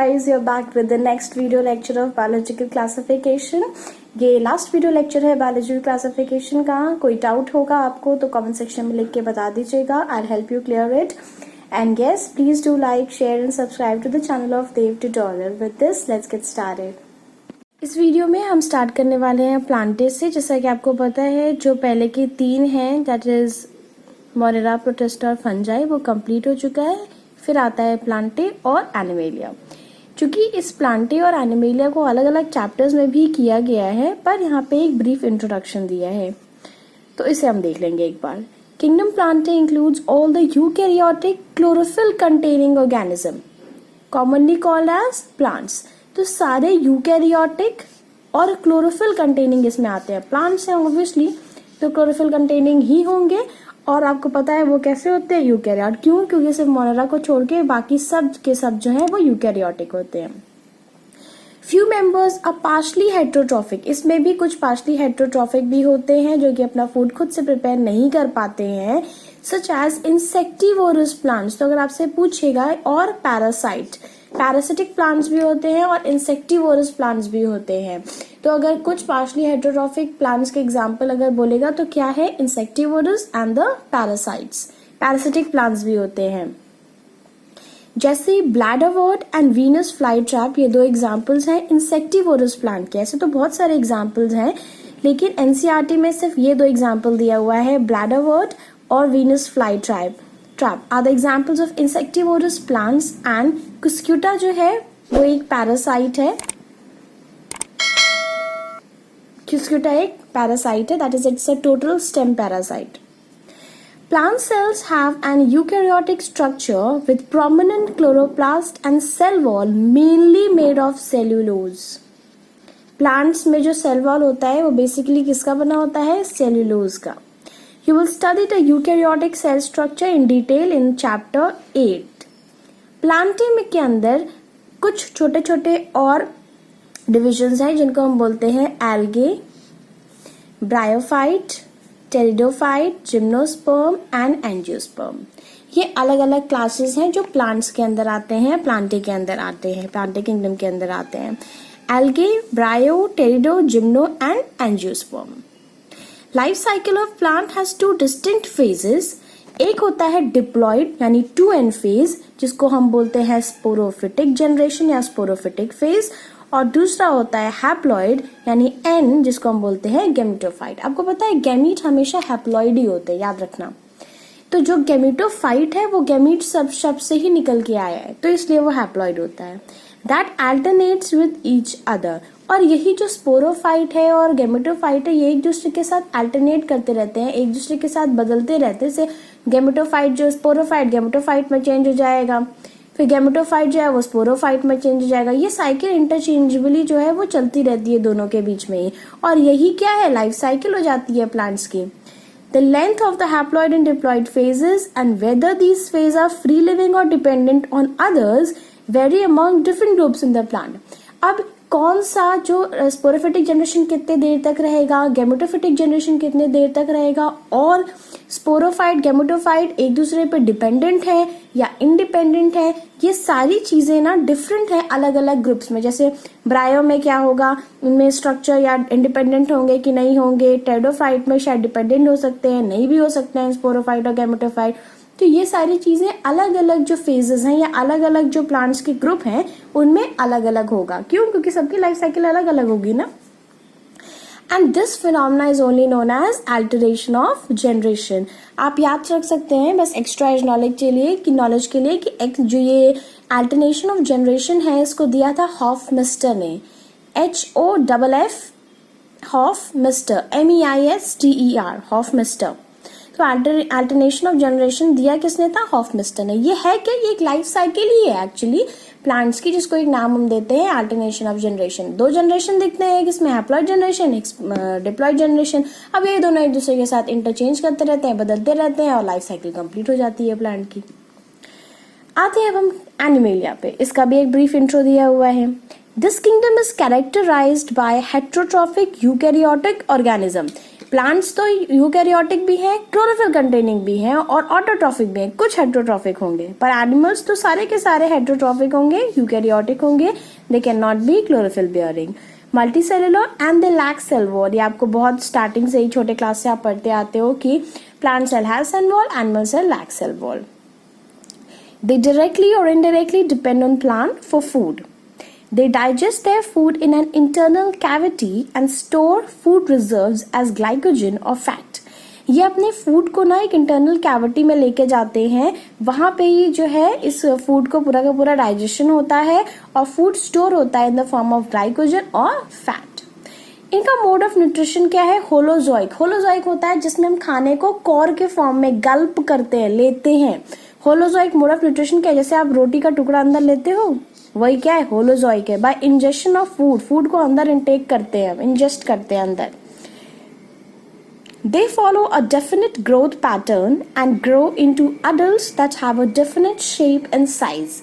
guys, you're back with the next video lecture of biological classification. ये last video lecture है biological classification का. कोई doubt होगा आपको तो कमेंट सेक्शन में लिख के बता दीजिएगा. I help you clear it. And yes, please do like, share and subscribe to the channel of Dev tutorial. With this let's get started. इस वीडियो में हम स्टार्ट करने वाले हैं प्लांटे से. जैसा कि आपको पता है जो पहले के 3 हैं दैट इज मोरेरा, प्रोटिस्टा और फंजाई वो कंप्लीट हो चुका है. फिर आता है प्लांटे और एनिमेलिया. चूंकि इस प्लांटे और एनिमेलिया को अलग अलग चैप्टर्स में भी किया गया है पर यहाँ पे एक ब्रीफ इंट्रोडक्शन दिया है तो इसे हम देख लेंगे एक बार. Kingdom plantae includes all the eukaryotic chlorophyll containing organism commonly called as plants. तो सारे यूकैरियोटिक और क्लोरोफिल कंटेनिंग इसमें आते हैं. प्लांट्स हैं ऑब्वियसली तो क्लोरोफिल कंटेनिंग ही होंगे. और आपको पता है वो कैसे होते हैं, यूकैरियोट. क्यों? क्योंकि सिर्फ मोनेरा को छोड़ के बाकी सब के सब जो है वो यूकैरियोटिक होते हैं. Few members are partially heterotrophic. इसमें भी कुछ पार्शली हेट्रोट्रॉफिक भी होते हैं जो कि अपना फूड खुद से प्रिपेयर नहीं कर पाते हैं, सच एज इंसेक्टिवोरस प्लांट्स. तो अगर आपसे पूछेगा और पैरासिटिक प्लांट्स भी होते हैं और इंसेक्टिवोरस प्लांट्स भी होते हैं. तो अगर कुछ पार्शली हेट्रोट्रॉफिक प्लांट्स के एग्जांपल अगर बोलेगा तो क्या है, insectivorous and the parasites. Parasitic plants भी होते हैं जैसे ब्लैडरवर्ट एंड वीनस फ्लाई ट्रैप. ये 2 एग्जांपल्स हैं इंसेक्टिवोरस प्लांट के. ऐसे तो बहुत सारे एग्जांपल्स हैं लेकिन एनसीईआरटी में सिर्फ ये 2 एग्जांपल दिया हुआ है, ब्लैडरवर्ट और Venus fly trap are the examples of insectivorous plants. And Cuscuta जो है वो एक पैरासाइट है. कुस्क्यूटा एक पैरासाइट है, that is it's a total stem parasite. Plant cells have an eukaryotic structure with prominent chloroplast and cell wall mainly made of cellulose. Plants में जो cell wall होता है वो basically किसका बना होता है, cellulose का. You will study the eukaryotic cell structure in detail in chapter 8. Plantae के अंदर कुछ छोटे छोटे और divisions हैं जिनको हम बोलते हैं algae, bryophyte, pteridophyte, gymnosperm and angiosperm. ये अलग अलग क्लासेस हैं जो प्लांट्स के अंदर आते हैं, प्लांटे के अंदर आते हैं, प्लांटे किंगडम के अंदर आते हैं. Algae, ब्रायो, टेरिडो, gymno and angiosperm. Life cycle of plant has 2 distinct phases. एक होता है डिप्लॉइड यानी 2N फेज जिसको हम बोलते हैं स्पोरोफिटिक जनरेशन या स्पोरोफिटिक फेज, और दूसरा होता है हैप्लॉइड यानी N जिसको हम बोलते हैं गैमेटोफाइट. आपको पता है गैमीट हमेशा हैप्लॉइड ही होते हैं, याद रखना. तो जो गैमेटोफाइट है वो गैमीट सब शब्द से ही निकल के आया है तो इसलिए वो हैप्लॉइड होता है. That alternates with each other. और यही जो स्पोरोफाइट है और गैमेटोफाइट है ये एक दूसरे के साथ अल्टरनेट करते रहते हैं, एक दूसरे के साथ बदलते रहते हैं. जैसे गैमेटोफाइट जो स्पोरोफाइट गैमेटोफाइट में चेंज हो जाएगा, फिर गैमेटोफाइट जो है वो स्पोरोफाइट में चेंज हो जाएगा. ये साइकिल इंटरचेंजेबली जो है वो चलती रहती है दोनों के बीच में ही. और यही क्या है, लाइफ साइकिल हो जाती है प्लांट्स की. The length of the haploid and diploid phases and whether these phase are free living और dependent on others very among different groups in the plant. अब कौन सा जो स्पोरोफिटिक जनरेशन कितने देर तक रहेगा, गैमेटोफिटिक जनरेशन कितने देर तक रहेगा, और स्पोरोफाइट गैमेटोफाइट एक दूसरे पे डिपेंडेंट है या इंडिपेंडेंट है, ये सारी चीजें ना डिफरेंट है अलग अलग ग्रुप्स में. जैसे ब्रायो में क्या होगा, उनमें स्ट्रक्चर या इंडिपेंडेंट होंगे कि नहीं होंगे. टेरिडोफाइट में शायद डिपेंडेंट हो सकते हैं, नहीं भी हो सकते हैं स्पोरोफाइट और गैमेटोफाइट. तो ये सारी चीजें अलग अलग जो फेजेस हैं या अलग अलग जो प्लांट्स के ग्रुप हैं उनमें अलग अलग होगा. क्यों? क्योंकि सबकी लाइफ साइकिल अलग अलग होगी ना. And this phenomena is only known as alteration of generation. आप याद रख सकते हैं बस एक्स्ट्रा नॉलेज के लिए कि जो ये अल्टरनेशन ऑफ जनरेशन है इसको दिया था हॉफमिस्टर ने, HOFF हॉफमिस्टर, MEISTER हॉफमिस्टर. तो अल्टरनेशन ऑफ जनरेशन दिया किसने था, हॉफमिस्टर ने. ये है क्या, ये एक लाइफ साइकिल ही है एक्चुअली प्लांट्स की जिसको एक नाम हम देते हैं अल्टरनेशन ऑफ जनरेशन. 2 जनरेशन दिखते हैं, एक इसमें हैप्लॉइड जनरेशन, एक डिप्लॉइड जनरेशन. अब ये दोनों एक दूसरे के साथ इंटरचेंज करते रहते हैं, बदलते रहते हैं और लाइफ साइकिल कंप्लीट हो जाती है प्लांट की. आते हैं अब हम एनिमेलिया पे. इसका भी एक ब्रीफ इंट्रो दिया हुआ है. This kingdom is characterized by heterotrophic eukaryotic organism. Plants तो यूकैरियोटिक भी हैं, क्लोरोफिल कंटेनिंग भी हैं और ऑटोट्रॉफिक भी हैं, कुछ हेट्रोट्रॉफिक होंगे, पर एनिमल्स तो सारे के सारे हेट्रोट्रॉफिक होंगे, यूकैरियोटिक होंगे, they can not be chlorophyll bearing. Multicellular and they lack cell wall, ये आपको बहुत स्टार्टिंग से ही छोटे क्लास से आप पढ़ते आते हो कि plant cell has cell wall, animal cell lack cell wall. They directly or indirectly depend on plant for food. They digest their food in an internal cavity and store food reserves as glycogen or fat. ये अपने food को ना एक internal cavity में लेके जाते हैं, वहां पे ही जो है इस फूड को पूरा का पूरा डाइजेशन होता है और फूड स्टोर होता है in the form of glycogen और फैट। इनका मोड ऑफ न्यूट्रिशन क्या है? होलोजोइक। होलोजोइक होता है जिसमें हम खाने को कोर के फॉर्म में गल्प करते हैं, लेते हैं। होलोजोइक मोड ऑफ न्यूट्रिशन क्या है? जैसे आप रोटी का टुकड़ा अंदर लेते हो, वही क्या है? होलोजोइक है। Bye injection of food, food को अंदर इनटेक करते हैं, इंजेस्ट करते हैं अंदर। They follow a definite growth pattern and grow into adults that have a definite shape and size.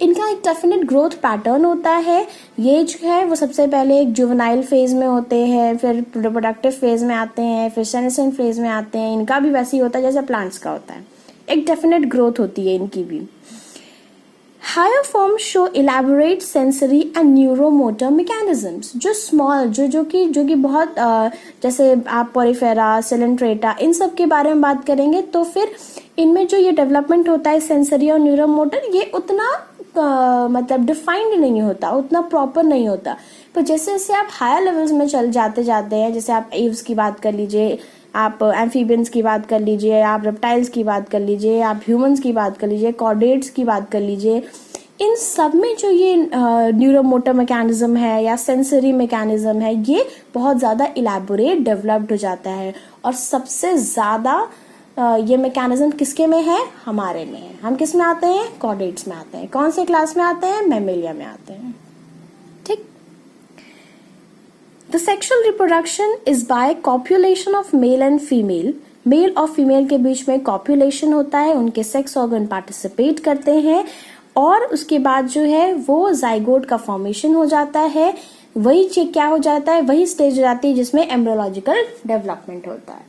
इनका एक डेफिनेट ग्रोथ पैटर्न होता है। ये जो है वो सबसे पहले एक जुवेनाइल फेज में होते हैं, फिर रिप्रोडक्टिव फेज में आते हैं, फिर सेनेसेंट फेज में आते हैं। इनका भी वैसे ही होता है जैसे प्लांट्स का होता है, एक डेफिनेट ग्रोथ होती है इनकी भी। Higher forms show elaborate sensory and neuromotor mechanisms. जो स्मॉल जो कि बहुत जैसे आप पोरिफेरा, सिलेंट्रेटा, इन सब के बारे में बात करेंगे तो फिर इनमें जो ये डेवलपमेंट होता है सेंसरी और न्यूरोमोटर, ये उतना मतलब डिफाइंड नहीं होता, उतना प्रॉपर नहीं होता। पर जैसे जैसे आप हायर लेवल्स में चल जाते हैं, जैसे आप एव्स की बात कर लीजिए, आप एम्फीबियंस की बात कर लीजिए, आप रेप्टाइल्स की बात कर लीजिए, आप ह्यूमंस की बात कर लीजिए, कॉर्डेट्स की बात कर लीजिए, इन सब में जो ये न्यूरोमोटर मैकेनिज्म है या सेंसरी मैकेनिज्म है, ये बहुत ज़्यादा इलैबोरेट डेवलप्ड हो जाता है। और सबसे ज़्यादा ये मैकेनिज्म किसके में है? हमारे में है। हम किस में आते हैं? कॉर्डेट्स में आते हैं। कौन से क्लास में आते हैं? मैमेलिया में आते हैं। ठीक। The sexual reproduction is by copulation of male and female. Male और फीमेल के बीच में कॉप्युलेशन होता है, उनके सेक्स ऑर्गन पार्टिसिपेट करते हैं और उसके बाद जो है वो जाइगोट का फॉर्मेशन हो जाता है। वही चीज क्या हो जाता है? वही स्टेज हो जाती है जिसमें एम्ब्रियोलॉजिकल डेवलपमेंट होता है।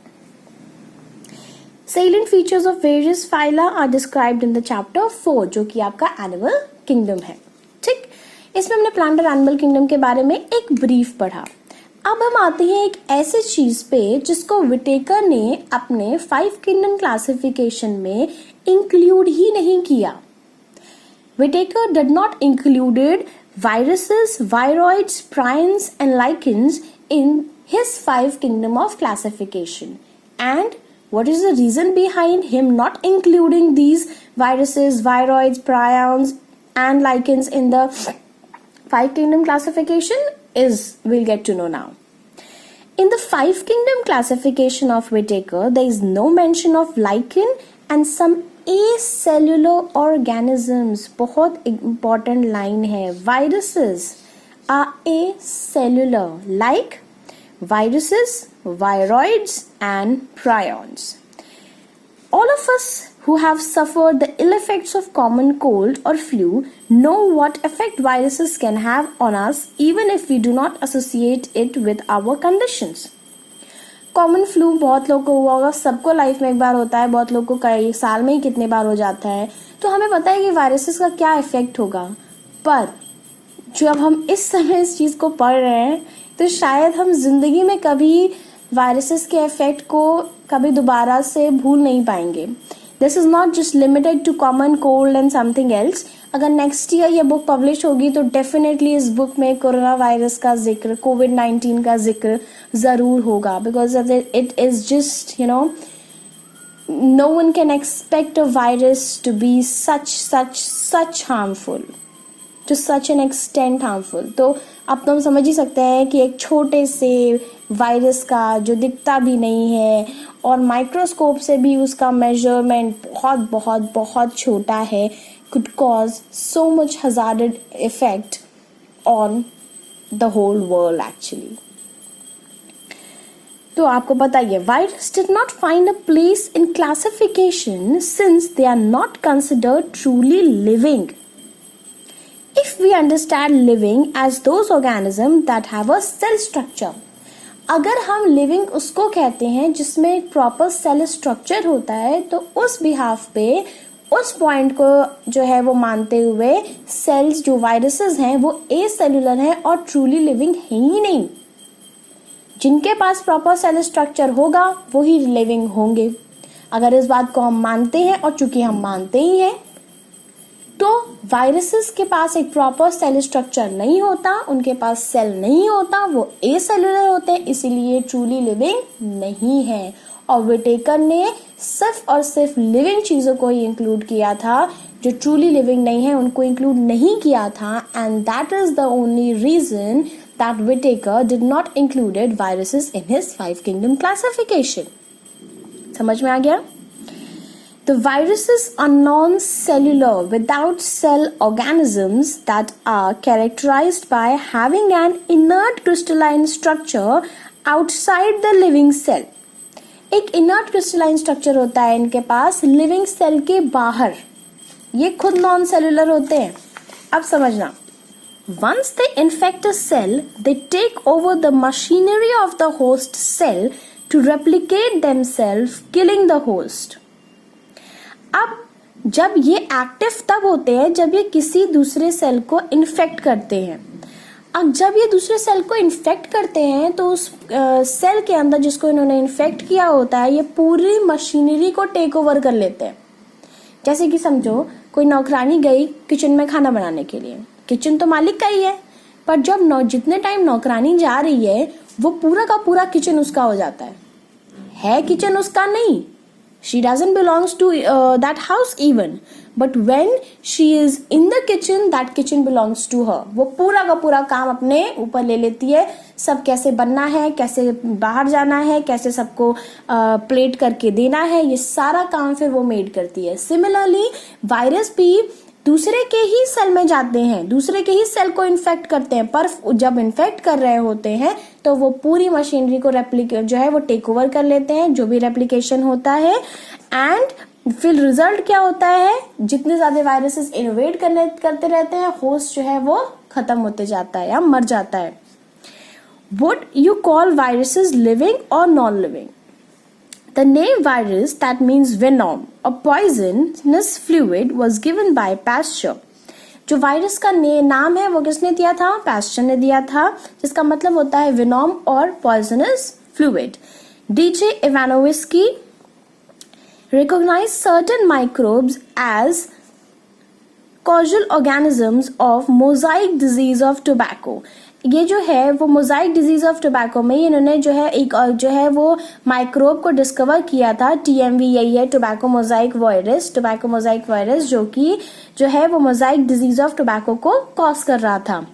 Salient features of various phyla are described in the chapter 4, जो कि आपका एनिमल किंगडम है। ठीक, इसमें हमने प्लांट और एनिमल किंगडम के बारे में एक ब्रीफ पढ़ा। अब हम आते हैं एक ऐसे चीज पे जिसको विटेकर ने अपने 5 किंगडम क्लासिफिकेशन में इंक्लूड ही नहीं किया। Whittaker did not included viruses, viroids, prions and lichens in his 5 kingdom of classification. And what is the reason behind him not including these viruses, viroids, prions and lichens in the 5 kingdom classification is we'll get to know now. In the 5 kingdom classification of Whitaker, there is no mention of lichen and some acellular organisms. बहुत important line है। Viruses are acellular like viruses, viroids and prions. All of us who have suffered the ill effects of common cold or flu know what effect viruses can have on us even if we do not associate it with our conditions. Common flu बहुत लोगों को हुआ होगा, सबको life में एक बार होता है, बहुत लोगों को कई साल में ही कितने बार हो जाता है। तो हमें पता है कि वायरसेस का क्या इफेक्ट होगा, पर जब हम इस समय इस चीज़ को पढ़ रहे हैं तो शायद हम जिंदगी में कभी वायरसेस के इफेक्ट को कभी दोबारा से भूल नहीं पाएंगे। This is not just limited to common cold and something else. अगर नेक्स्ट ईयर ये बुक पब्लिश होगी तो डेफिनेटली इस बुक में कोरोना वायरस का जिक्र, कोविड-19 का जिक्र जरूर होगा, because it is just no one can expect a virus to be such harmful, to such an extent harmful. तो अब तो हम समझ ही सकते हैं कि एक छोटे से वायरस का जो दिखता भी नहीं है और माइक्रोस्कोप से भी उसका मेजरमेंट बहुत बहुत बहुत छोटा है, could cause so much hazardous effect on the whole world actually. तो आपको पता ही है, virus did not find a place in classification since they are not considered truly living. If we understand living as those organisms that have a cell structure, अगर हम living उसको कहते हैं जिसमें एक प्रॉपर सेल स्ट्रक्चर होता है, तो उस बिहाफ पे उस पॉइंट को जो है वो मानते हुए सेल्स जो वायरसेस हैं वो ए सेलुलर हैं और ट्रूली लिविंग है ही नहीं। जिनके पास प्रॉपर सेल स्ट्रक्चर होगा वो ही लिविंग होंगे। अगर इस बात को हम मानते हैं, और चूंकि हम मानते ही हैं, तो वायरसेस के पास एक प्रॉपर सेल स्ट्रक्चर नहीं होता, उनके पास सेल नहीं होता, वो ए सेलुलर होते हैं, इसीलिए ट्रूली लिविंग नहीं है। और विटेकर ने सिर्फ और सिर्फ लिविंग चीजों को ही इंक्लूड किया था, जो ट्रूली लिविंग नहीं है उनको इंक्लूड नहीं किया था। And that is the only reason that Whittaker did not included viruses in his 5 kingdom classification. समझ में आ गया? The viruses are non-cellular without cell organisms that are characterized by having an inert crystalline structure outside the living cell. एक inert crystalline structure होता है इनके पास living cell के बाहर। ये खुद non-cellular होते हैं। अब समझना, once they infect a cell, they take over the machinery of the host cell to replicate themselves, killing the host. अब जब ये एक्टिव तब होते हैं जब ये किसी दूसरे सेल को इन्फेक्ट करते हैं। अब जब ये दूसरे सेल को इन्फेक्ट करते हैं तो उस सेल के अंदर जिसको इन्होंने इन्फेक्ट किया होता है ये पूरी मशीनरी को टेक ओवर कर लेते हैं। जैसे कि समझो कोई नौकरानी गई किचन में खाना बनाने के लिए, किचन तो मालिक का ही है, पर जब जितने टाइम नौकरानी जा रही है वो पूरा का पूरा किचन उसका हो जाता है किचन उसका नहीं। She doesn't belongs to that house even, but when she is in the kitchen, that kitchen belongs to her. वो पूरा का पूरा काम अपने ऊपर ले लेती है। सब कैसे बनना है, कैसे बाहर जाना है, कैसे सबको प्लेट करके देना है, ये सारा काम फिर वो मेड करती है। सिमिलरली वायरस भी दूसरे के ही सेल में जाते हैं, दूसरे के ही सेल को इन्फेक्ट करते हैं, पर जब इन्फेक्ट कर रहे होते हैं तो वो पूरी मशीनरी को रेप्लिकेट जो है वो टेक ओवर कर लेते हैं, जो भी रेप्लिकेशन होता है। एंड फिर रिजल्ट क्या होता है, जितने ज्यादा वायरसेस इनोवेट करते रहते हैं, होस्ट जो है वो खत्म होते जाता है या मर जाता है। Would you call viruses living or non-living? The name virus, that means venom, a poisonous fluid, was given by Pasteur. जो वायरस का नाम है वो किसने दिया था? पैस्चर ने दिया था, जिसका मतलब होता है वेनोम और poisonous fluid. D J Ivanovsky recognized certain microbes as causal organisms of mosaic disease of tobacco. ये जो है वो मोजाइक डिजीज ऑफ टोबैको में इन्होंने जो है एक जो है वो माइक्रोब को डिस्कवर किया था। TMV यही है, टोबैको मोजाइक वायरस, जो कि जो है वो मोजाइक डिजीज ऑफ टोबैको को कॉज कर रहा था।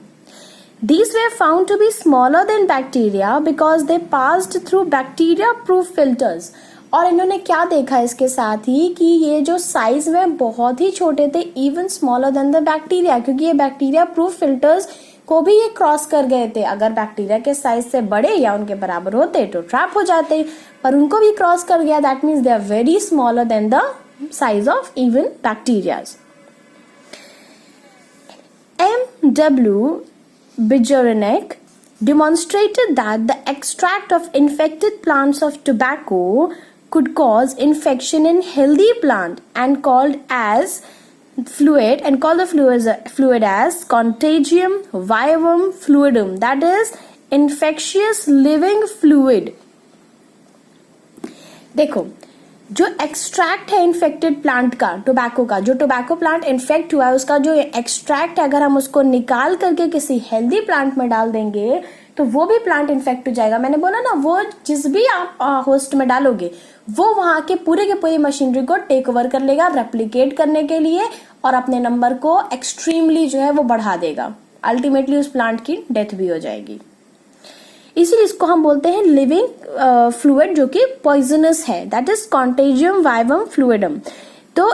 These were found to be smaller than bacteria because they passed through bacteria proof filters. और इन्होंने क्या देखा इसके साथ ही कि ये जो साइज में बहुत ही छोटे थे, even smaller than the bacteria, क्योंकि ये बैक्टीरिया प्रूफ फिल्टर्स को भी ये क्रॉस कर गए थे। अगर बैक्टीरिया के साइज से बड़े या उनके बराबर होते तो ट्रैप हो जाते, पर उनको भी क्रॉस कर गया। That means they are very smaller than the size of even bacterias. M.W. Bijornek demonstrated that the extract of infected plants of tobacco could cause infection in healthy plant and called the fluid as Contagium vivum fluidum, that is infectious living fluid. देखो, जो extract है infected plant का, tobacco का, जो tobacco plant infect हुआ है उसका जो एक्सट्रैक्ट है, अगर हम उसको निकाल करके किसी हेल्दी प्लांट में डाल देंगे तो वो भी प्लांट इन्फेक्ट हो जाएगा। मैंने बोला ना, वो जिस भी आप होस्ट में डालोगे वो वहां के पूरी मशीनरी को टेक ओवर कर लेगा रेप्लिकेट करने के लिए, और अपने नंबर को एक्सट्रीमली जो है वो बढ़ा देगा। अल्टीमेटली उस प्लांट की डेथ भी हो जाएगी। इसीलिए इसको हम बोलते हैं लिविंग फ्लूइड, जो कि पॉइजनस है, that is contagium vivum fluidum. तो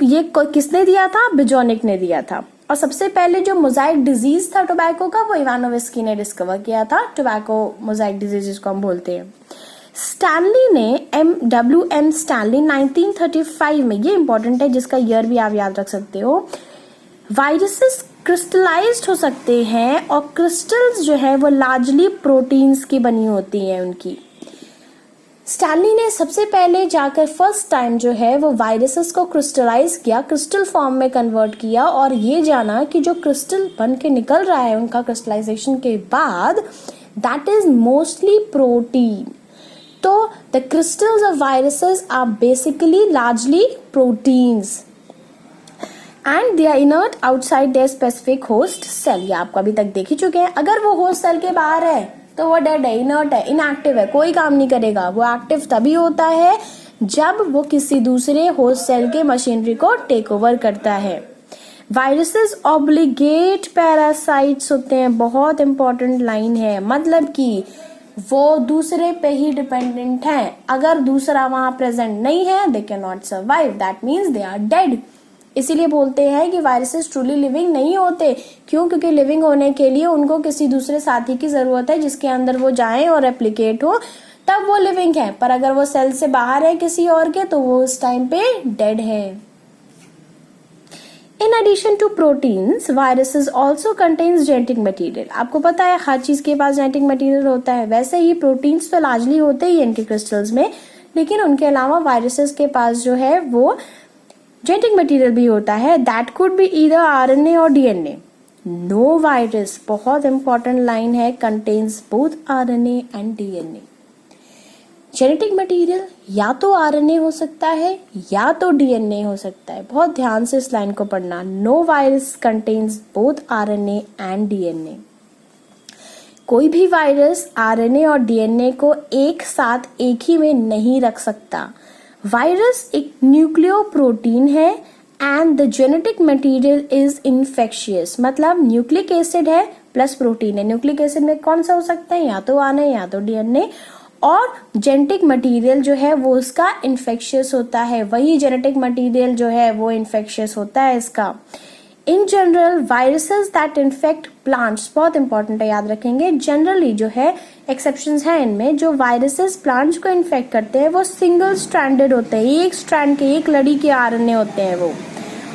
ये किसने दिया था? बिजोनिक ने दिया था। और सबसे पहले जो मोजाइक डिजीज था टोबैको का, वो इवानोविस्की ने डिस्कवर किया था, टोबैको मोजाइक डिजीज जिसको हम बोलते हैं। स्टैनली ने M.W.M. स्टैनली 1935 में, ये इंपॉर्टेंट है जिसका ईयर भी आप याद रख सकते हो, वायरसेस क्रिस्टलाइज्ड हो सकते हैं, और क्रिस्टल्स जो है वो लार्जली प्रोटीन्स की बनी होती हैं उनकी। स्टैनली ने सबसे पहले जाकर फर्स्ट टाइम जो है वो वायरसेस को क्रिस्टलाइज किया, क्रिस्टल फॉर्म में कन्वर्ट किया, और ये जाना कि जो क्रिस्टल बन के निकल रहा है उनका क्रिस्टलाइजेशन के बाद, दैट इज मोस्टली प्रोटीन। तो the crystals of viruses are basically largely proteins and they are inert outside their specific host cell. ये आप अभी तक देख ही चुके हैं। अगर वो होस्ट सेल के बाहर है तो वो डेड है, इनर्ट है, इनएक्टिव है, कोई काम नहीं करेगा। वो एक्टिव तभी होता है जब वो किसी दूसरे होस्ट सेल के मशीनरी को टेक ओवर करता है। वायरसेस ऑब्लिगेट पैरासाइट्स होते हैं, बहुत इंपॉर्टेंट लाइन है, मतलब कि वो दूसरे पे ही डिपेंडेंट हैं। अगर दूसरा वहां प्रेजेंट नहीं है, they can not survive, that means they are dead. इसीलिए बोलते हैं कि वायरसेस ट्रूली लिविंग नहीं होते। क्यों? क्योंकि लिविंग होने के लिए उनको किसी दूसरे साथी की जरूरत है जिसके अंदर वो जाएं और रेप्लिकेट हो, तब वो लिविंग है। पर अगर वो सेल से बाहर है किसी और के, तो वो उस टाइम पे डेड है। In addition to proteins, viruses also contains genetic material. आपको पता है हर चीज के पास जेनेटिक मटीरियल होता है। वैसे ही प्रोटीन्स तो लार्जली होते ही इनके क्रिस्टल्स में, लेकिन उनके अलावा वायरसेस के पास जो है वो जेनेटिक मटेरियल भी होता है। That could be either RNA और डीएनए। नो वायरस, बहुत इंपॉर्टेंट लाइन है, contains both RNA and DNA. Genetic material या तो आरएनए हो सकता है या तो डीएनए हो सकता है। बहुत ध्यान से इस लाइन को पढ़ना। No virus contains both RNA and DNA. कोई भी वायरस आरएनए और डीएनए को एक साथ एक ही में नहीं रख सकता। वायरस एक न्यूक्लियो प्रोटीन है and the genetic material is infectious. मतलब न्यूक्लिक एसिड है प्लस प्रोटीन है। न्यूक्लिक एसिड में कौन सा हो सकता है? या तो आरएनए या तो डीएनए। और जेनेटिक मटेरियल जो है वो उसका इन्फेक्शियस होता है। वही जेनेटिक मटेरियल जो है वो इन्फेक्शियस होता है इसका। In general viruses that infect plants, बहुत इंपॉर्टेंट है, याद रखेंगे। जनरली जो है एक्सेप्शंस हैं इनमें, जो वायरसेस प्लांट्स को इन्फेक्ट करते हैं वो सिंगल स्ट्रैंडेड होते हैं, एक स्ट्रैंड के, एक लड़ी के आरएनए होते हैं वो।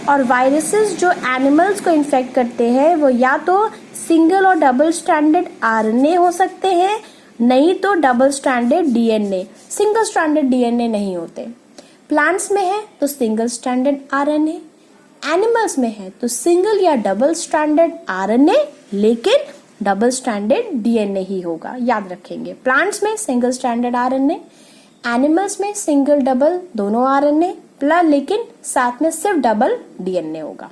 और वायरसेस जो एनिमल्स को इन्फेक्ट करते हैं वो या तो सिंगल और डबल स्ट्रैंडेड आरएनए हो सकते हैं, नहीं तो double stranded DNA. Single stranded DNA नहीं होते। प्लांट्स में है तो सिंगल स्ट्रैंडेड आरएनए, एनिमल्स में है तो सिंगल या डबल स्ट्रैंडेड आरएनए, लेकिन डबल स्ट्रैंडेड डीएनए ही होगा, याद रखेंगे। प्लांट्स में सिंगल स्ट्रैंडेड आरएनए, एनिमल्स में सिंगल डबल दोनों आरएनए प्लस, लेकिन साथ में सिर्फ डबल डीएनए होगा।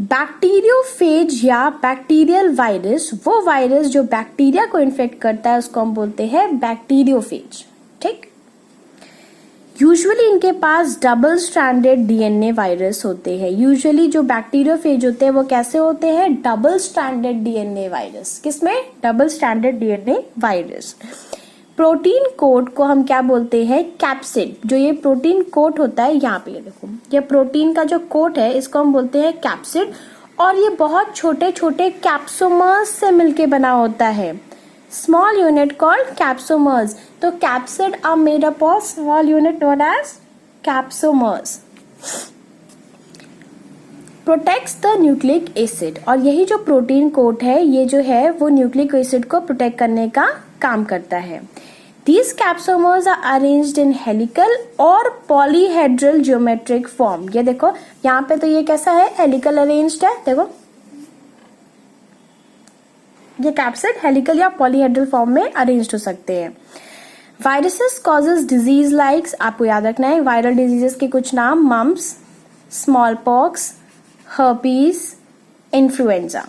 बैक्टीरियोफेज या बैक्टीरियल वायरस, वो वायरस जो बैक्टीरिया को इन्फेक्ट करता है उसको हम बोलते हैं बैक्टीरियोफेज। ठीक। यूजुअली इनके पास डबल स्ट्रैंडेड डीएनए वायरस होते हैं। यूजुअली जो बैक्टीरियोफेज होते हैं वो कैसे होते हैं? Double stranded DNA virus. किसमें? Double stranded DNA virus. Protein coat को हम क्या बोलते हैं? कैप्सिड। जो ये प्रोटीन कोट होता है, यहाँ पे ये देखो, ये प्रोटीन का जो कोट है इसको हम बोलते हैं कैप्सिड। और ये बहुत छोटे छोटे कैप्सोमर्स से मिलके बना होता है। Small unit called capsomers. तो capsid are made up of small unit known as capsomers. Protects the nucleic acid. और यही जो प्रोटीन कोट है ये जो है वो न्यूक्लिक एसिड को प्रोटेक्ट करने का काम करता है। These capsomers are arranged in helical और polyhedral geometric form। ये देखो यहाँ पे तो ये कैसा है? हेलिकल अरेंज्ड है। देखो ये कैप्सिड हेलिकल या पॉलीहेड्रल फॉर्म में अरेंज्ड हो सकते हैं। वायरसेस कॉजेज डिजीज लाइक्स, आपको याद रखना है वायरल डिजीजेस के कुछ नाम: mumps, small pox, herpes, influenza.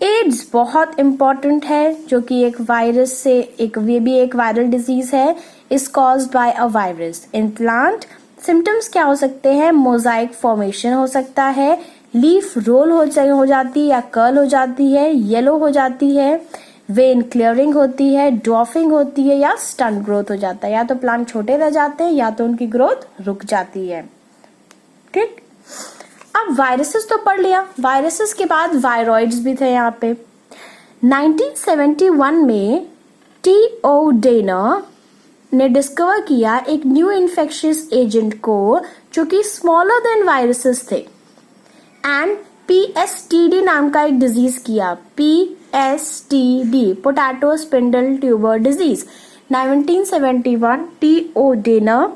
AIDS बहुत इंपॉर्टेंट है, जो कि एक वायरस से ये भी एक वायरल डिजीज है, is caused by a virus in plant. Symptoms क्या हो सकते हैं? मोजाइक फॉर्मेशन हो सकता है, लीफ रोल हो जाती है या कर्ल हो जाती है, येलो हो जाती है, वेन क्लियरिंग होती है, ड्वार्फिंग होती है या स्टंट ग्रोथ हो जाता है। या तो प्लांट छोटे रह जाते हैं या तो उनकी ग्रोथ रुक जाती है। ठीक। अब वायरसेस तो पढ़ लिया। वायरसेस के बाद वायरॉइड्स भी थे यहाँ पे। 1971 में T.O. डेनर ने डिस्कवर किया एक न्यू इन्फेक्शियस एजेंट को जो कि स्मॉलर देन वायरसेस थे एंड PSTD नाम का एक डिजीज किया, PSTD, potato spindle tuber disease. 1971 T.O. डेनर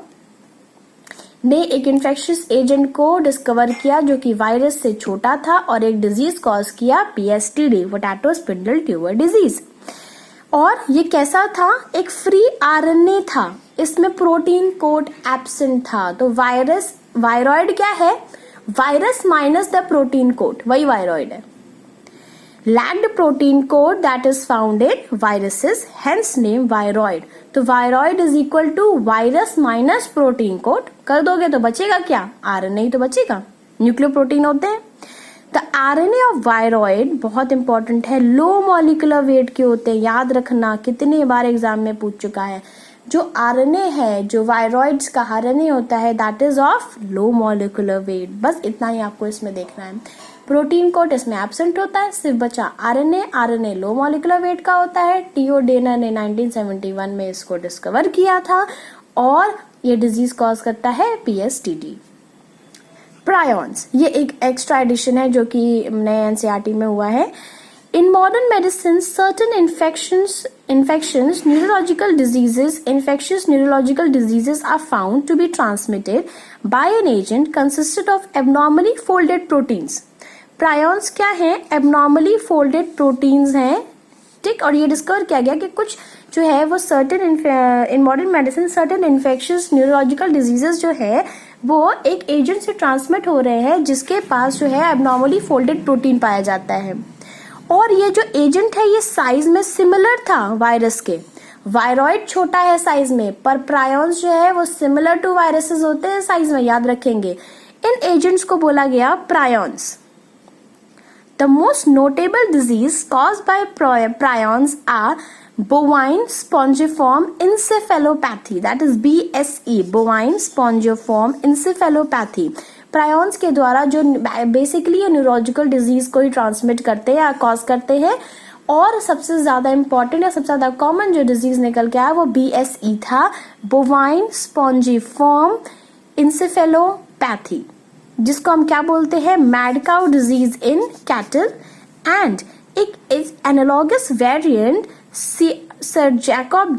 ने एक इन्फेक्शियस एजेंट को डिस्कवर किया जो कि वायरस से छोटा था और एक डिजीज कॉज किया, PSTD, potato spindle tuber disease. और ये कैसा था? एक फ्री RNA था, इसमें प्रोटीन कोड एब्सेंट था। तो वायरॉइड क्या है? Virus minus the protein code, वही वायरॉइड है। Lacked protein code that is found in viruses, hence name viroid. तो viroid is equal to virus minus protein code. कर दोगे तो बचेगा क्या? RNA ही तो बचेगा, न्यूक्लियोप्रोटीन होते हैं। द RNA ऑफ वायरॉइड बहुत इंपॉर्टेंट है, लो मॉलिक्यूलर वेट के होते हैं, याद रखना, कितने बार एग्जाम में पूछ चुका है। जो RNA है, जो वायरॉइड्स का RNA होता है, that is of low molecular weight. बस इतना ही आपको इसमें देखना है। प्रोटीन कोड इसमें एब्सेंट होता है, सिर्फ बचा RNA लो मॉलिक्यूलर वेट का होता है। T.O. डेनर ने 1971 में इसको डिस्कवर किया था और ये डिजीज कॉज करता है PSTD। प्रायॉन्स, ये एक एक्स्ट्रा एडिशन है जो कि नए NCERT में हुआ है। In modern medicine, certain infections, neurological diseases are found to be transmitted by an agent consisted of abnormally folded proteins. Prions क्या हैं? Abnormally folded proteins हैं, ठीक। और ये डिस्कवर किया गया कि कुछ जो है वो in modern medicine certain infectious neurological diseases जो है वो एक एजेंट से ट्रांसमिट हो रहे हैं जिसके पास जो है abnormally folded protein पाया जाता है। और ये जो एजेंट है ये साइज में सिमिलर था वायरस के। वायरॉइड छोटा है साइज में, पर प्रायॉन्स जो है वो सिमिलर टू वायरसेस होते हैं साइज में, याद रखेंगे। इन एजेंट्स को बोला गया prions. The most notable disease caused by prions are bovine spongiform encephalopathy, that is BSE, bovine spongiform encephalopathy. Prions के द्वारा जो बेसिकली ये न्यूरोलॉजिकल डिजीज को ही ट्रांसमिट करते हैं या कॉज करते हैं। और सबसे ज्यादा इंपॉर्टेंट या सबसे ज्यादा कॉमन जो डिजीज निकल के आया वो BSE था, बोवाइन स्पॉन्जिफॉर्म इंसेफेलोपैथी, जिसको हम क्या बोलते हैं? Mad cow disease in cattle. And एक एनालॉगस वेरिएंट जैकब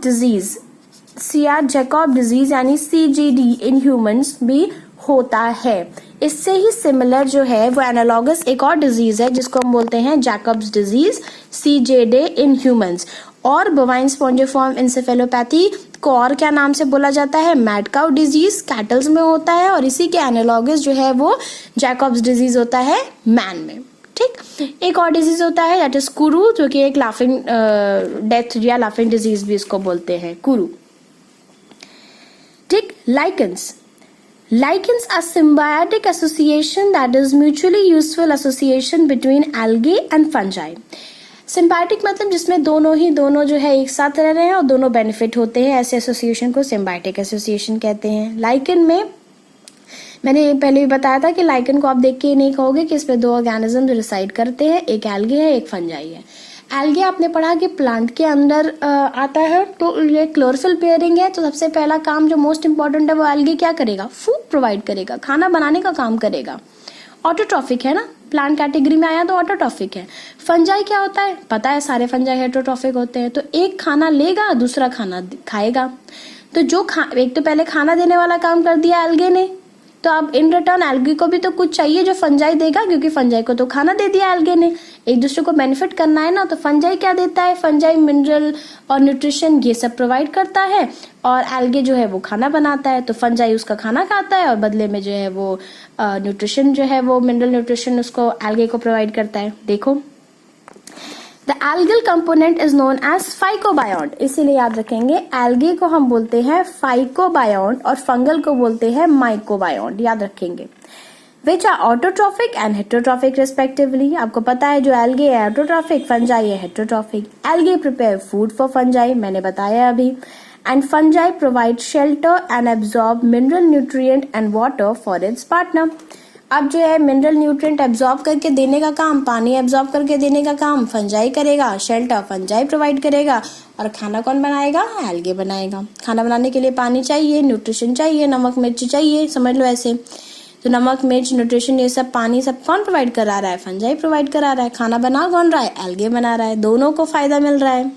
डिजीज यानी CJD इन ह्यूमंस भी होता है। इससे ही सिमिलर जो है वो एनालॉगस एक और डिजीज है जिसको हम बोलते हैं Jacobs disease, CJD in humans. और बोवाइन स्पॉन्जिफॉर्म इंसेफेलोपैथी को और क्या नाम से बोला जाता है? मैड काउ डिजीज, कैटल्स में होता है। और इसी के एनालॉगस जो है वो जैकब्स डिजीज होता है मैन में, ठीक। एक और डिजीज होता है दैट इज कुरू, जो कि एक लाफिंग डेथ या लाफिंग डिजीज भी इसको बोलते हैं, कुरू, ठीक। Lichens are symbiotic association, that is mutually useful association between algae and fungi. Symbiotic मतलब जिसमें दोनों जो है एक साथ रह रहे हैं और दोनों बेनिफिट होते हैं, ऐसे एसोसिएशन को symbiotic एसोसिएशन कहते हैं। लाइकन में मैंने पहले भी बताया था कि लाइकन को आप देख के नहीं कहोगे कि इसमें दो ऑर्गेनिज्म रिसाइड करते हैं, एक एल्गे है, एक फंजाई है। एल्गे आपने पढ़ा कि प्लांट के अंदर आता है, तो ये क्लोरोफिल पेयरिंग है। तो सबसे पहला काम जो मोस्ट इंपॉर्टेंट है वो एल्गे क्या करेगा? फूड प्रोवाइड करेगा, खाना बनाने का काम करेगा। ऑटोट्रॉफिक है ना, प्लांट कैटेगरी में आया तो ऑटोट्रॉफिक है। फंजाई क्या होता है? पता है सारे फंजाई हेटरोट्रॉफिक होते हैं। तो एक खाना लेगा, दूसरा खाना खाएगा। तो जो एक तो पहले खाना देने वाला काम कर दिया एल्गे ने, तो अब इन रिटर्न एल्गे को भी तो कुछ चाहिए जो फंजाई देगा, क्योंकि फंजाई को तो खाना दे दिया एल्गे ने। एक दूसरे को बेनिफिट करना है ना, तो फंजाई क्या देता है? फंजाई मिनरल और न्यूट्रिशन ये सब प्रोवाइड करता है, और एल्गे जो है वो खाना बनाता है। तो फंजाई उसका खाना खाता है और बदले में जो है वो न्यूट्रिशन जो है वो मिनरल न्यूट्रिशन उसको एल्गे को प्रोवाइड करता है। देखो, the algal component is known as phycobiont, इसीलिए याद रखेंगे एल्गे को हम बोलते हैं फाइकोबायोन्ट और फंगल को बोलते हैं माइकोबायोन्ट, याद रखेंगे। Which are autotrophic and heterotrophic respectively. आपको पता है जो एल्गे है ऑटोट्रॉफिक, फंजाई है heterotrophic. Algae prepare food for fungi, मैंने बताया अभी। And fungi provide shelter and absorb mineral nutrient and water for its partner. अब जो है मिनरल न्यूट्रिएंट एब्जॉर्ब करके देने का काम, पानी एब्जॉर्ब करके देने का काम फंजाई करेगा, शेल्टर फंजाई प्रोवाइड करेगा, और खाना कौन बनाएगा? एल्गे बनाएगा। खाना बनाने के लिए पानी चाहिए, न्यूट्रिशन चाहिए, नमक मिर्ची चाहिए, समझ लो ऐसे। तो नमक, मिर्च, न्यूट्रिशन, ये सब पानी सब कौन प्रोवाइड करा रहा है? फंजाई प्रोवाइड करा रहा है। खाना बना कौन रहा है? एल्गे बना रहा है। दोनों को फायदा मिल रहा है।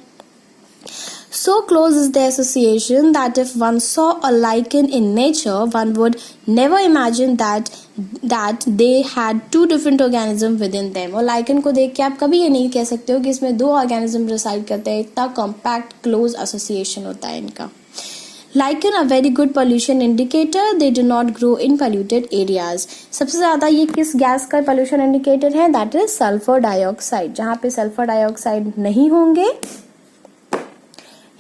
So close is the association that if one saw a lichen in nature, one would never imagine that they had two different organisms within them. और lichen को देख के आप कभी ये नहीं कह सकते हो कि इसमें दो ऑर्गेनिज्म रिसाइड करते हैं। इतना कॉम्पैक्ट क्लोज एसोसिएशन होता है इनका। Lichen a very good pollution indicator. They do not grow in polluted areas. सबसे ज़्यादा ये किस गैस का pollution indicator है? That is sulfur dioxide. जहाँ पे sulfur dioxide नहीं होंगे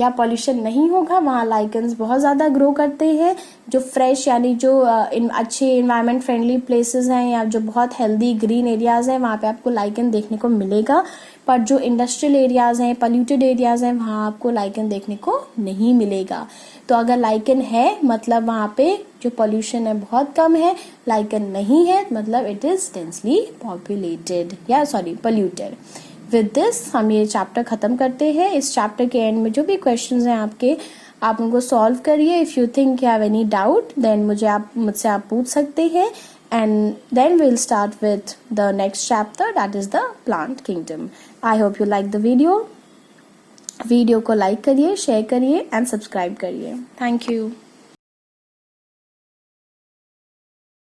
या पॉल्यूशन नहीं होगा वहाँ लाइकन्स बहुत ज़्यादा ग्रो करते हैं। जो फ्रेश यानी जो अच्छे इन्वायरमेंट फ्रेंडली प्लेसेस हैं या जो बहुत हेल्दी ग्रीन एरियाज़ हैं वहाँ पे आपको लाइकन देखने को मिलेगा। पर जो इंडस्ट्रियल एरियाज़ हैं, पॉल्यूटेड एरियाज़ हैं, वहाँ आपको लाइकन देखने को नहीं मिलेगा। तो अगर लाइकन है मतलब वहाँ पे जो पॉल्यूशन है बहुत कम है, लाइकन नहीं है मतलब इट इज़ डेंसली पॉपुलेटेड या पॉल्यूटेड। विद दिस हम ये चैप्टर ख़त्म करते हैं। इस चैप्टर के एंड में जो भी क्वेश्चंस हैं आपके, आप उनको सॉल्व करिए। If you think you have any doubt then मुझसे आप पूछ सकते हैं। And then we will start with the next chapter that is the plant kingdom. I hope you like the video को लाइक करिए, शेयर करिए and subscribe करिए। Thank you.